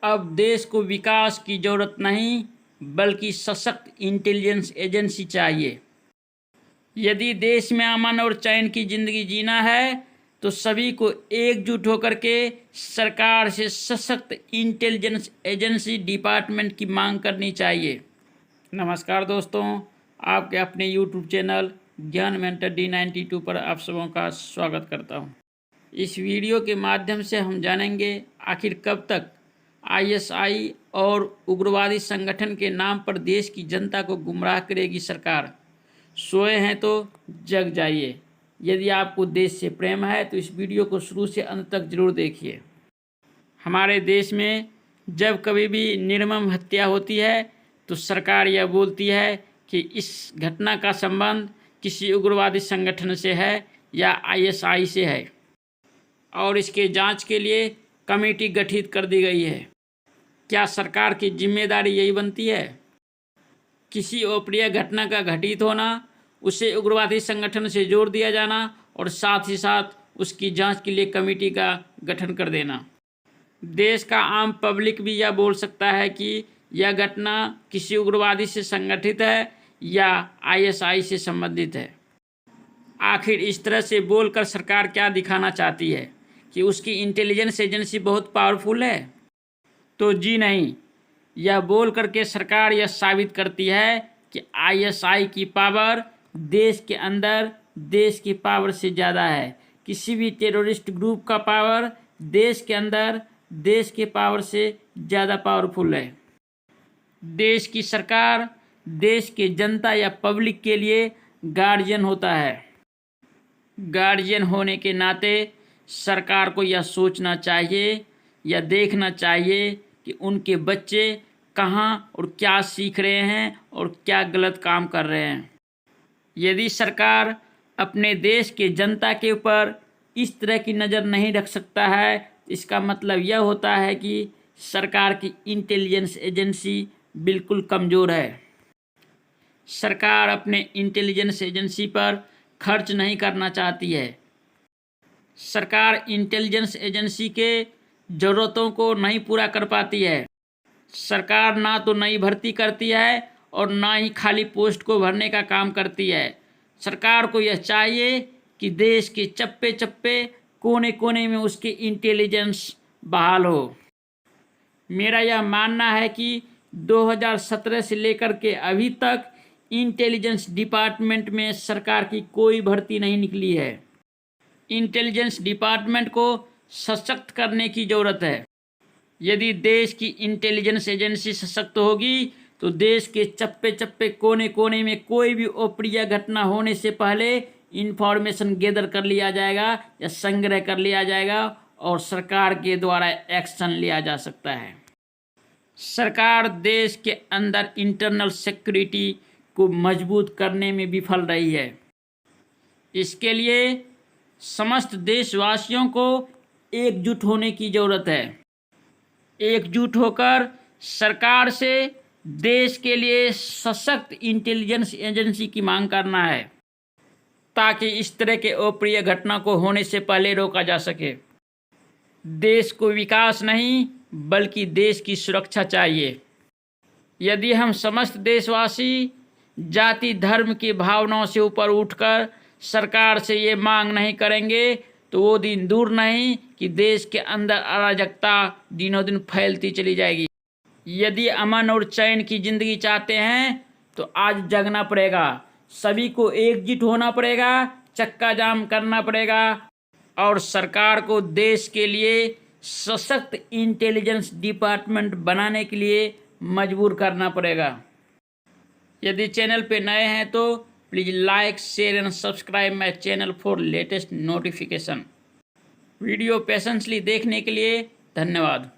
अब देश को विकास की ज़रूरत नहीं बल्कि सशक्त इंटेलिजेंस एजेंसी चाहिए। यदि देश में अमन और चैन की ज़िंदगी जीना है तो सभी को एकजुट होकर के सरकार से सशक्त इंटेलिजेंस एजेंसी डिपार्टमेंट की मांग करनी चाहिए। नमस्कार दोस्तों, आपके अपने यूट्यूब चैनल ज्ञान मेंटर D92 पर आप सबों का स्वागत करता हूं। इस वीडियो के माध्यम से हम जानेंगे आखिर कब तक ISI और उग्रवादी संगठन के नाम पर देश की जनता को गुमराह करेगी सरकार। सोए हैं तो जग जाइए। यदि आपको देश से प्रेम है तो इस वीडियो को शुरू से अंत तक जरूर देखिए। हमारे देश में जब कभी भी निर्मम हत्या होती है तो सरकार यह बोलती है कि इस घटना का संबंध किसी उग्रवादी संगठन से है या ISI से है और इसके जांच के लिए कमेटी गठित कर दी गई है। क्या सरकार की जिम्मेदारी यही बनती है? किसी अप्रिय घटना का घटित होना, उसे उग्रवादी संगठन से जोड़ दिया जाना और साथ ही साथ उसकी जांच के लिए कमेटी का गठन कर देना। देश का आम पब्लिक भी यह बोल सकता है कि यह घटना किसी उग्रवादी से संगठित है या ISI से संबंधित है। आखिर इस तरह से बोलकर सरकार क्या दिखाना चाहती है कि उसकी इंटेलिजेंस एजेंसी बहुत पावरफुल है? तो जी नहीं, यह बोल करके सरकार यह साबित करती है कि ISI की पावर देश के अंदर देश की पावर से ज़्यादा है। किसी भी टेररिस्ट ग्रुप का पावर देश के अंदर देश के पावर से ज़्यादा पावरफुल है। देश की सरकार देश के जनता या पब्लिक के लिए गार्जियन होता है। गार्जियन होने के नाते सरकार को यह सोचना चाहिए या देखना चाहिए कि उनके बच्चे कहाँ और क्या सीख रहे हैं और क्या गलत काम कर रहे हैं। यदि सरकार अपने देश के जनता के ऊपर इस तरह की नज़र नहीं रख सकता है, इसका मतलब यह होता है कि सरकार की इंटेलिजेंस एजेंसी बिल्कुल कमज़ोर है। सरकार अपने इंटेलिजेंस एजेंसी पर खर्च नहीं करना चाहती है। सरकार इंटेलिजेंस एजेंसी के ज़रूरतों को नहीं पूरा कर पाती है। सरकार ना तो नई भर्ती करती है और ना ही खाली पोस्ट को भरने का काम करती है। सरकार को यह चाहिए कि देश के चप्पे चप्पे कोने कोने में उसकी इंटेलिजेंस बहाल हो। मेरा यह मानना है कि 2017 से लेकर के अभी तक इंटेलिजेंस डिपार्टमेंट में सरकार की कोई भर्ती नहीं निकली है। इंटेलिजेंस डिपार्टमेंट को सशक्त करने की ज़रूरत है। यदि देश की इंटेलिजेंस एजेंसी सशक्त होगी तो देश के चप्पे चप्पे कोने कोने में कोई भी अप्रिय घटना होने से पहले इंफॉर्मेशन गैदर कर लिया जाएगा या संग्रह कर लिया जाएगा और सरकार के द्वारा एक्शन लिया जा सकता है। सरकार देश के अंदर इंटरनल सिक्योरिटी को मजबूत करने में विफल रही है। इसके लिए समस्त देशवासियों को एकजुट होने की ज़रूरत है। एकजुट होकर सरकार से देश के लिए सशक्त इंटेलिजेंस एजेंसी की मांग करना है ताकि इस तरह के अप्रिय घटना को होने से पहले रोका जा सके। देश को विकास नहीं बल्कि देश की सुरक्षा चाहिए। यदि हम समस्त देशवासी जाति धर्म की भावनाओं से ऊपर उठकर सरकार से ये मांग नहीं करेंगे तो वो दिन दूर नहीं कि देश के अंदर अराजकता दिनों दिन फैलती चली जाएगी। यदि अमन और चैन की ज़िंदगी चाहते हैं तो आज जगना पड़ेगा। सभी को एकजुट होना पड़ेगा, चक्का जाम करना पड़ेगा और सरकार को देश के लिए सशक्त इंटेलिजेंस डिपार्टमेंट बनाने के लिए मजबूर करना पड़ेगा। यदि चैनल पे नए हैं तो please like share and subscribe my channel for latest notification. Video patiently देखने के लिए धन्यवाद।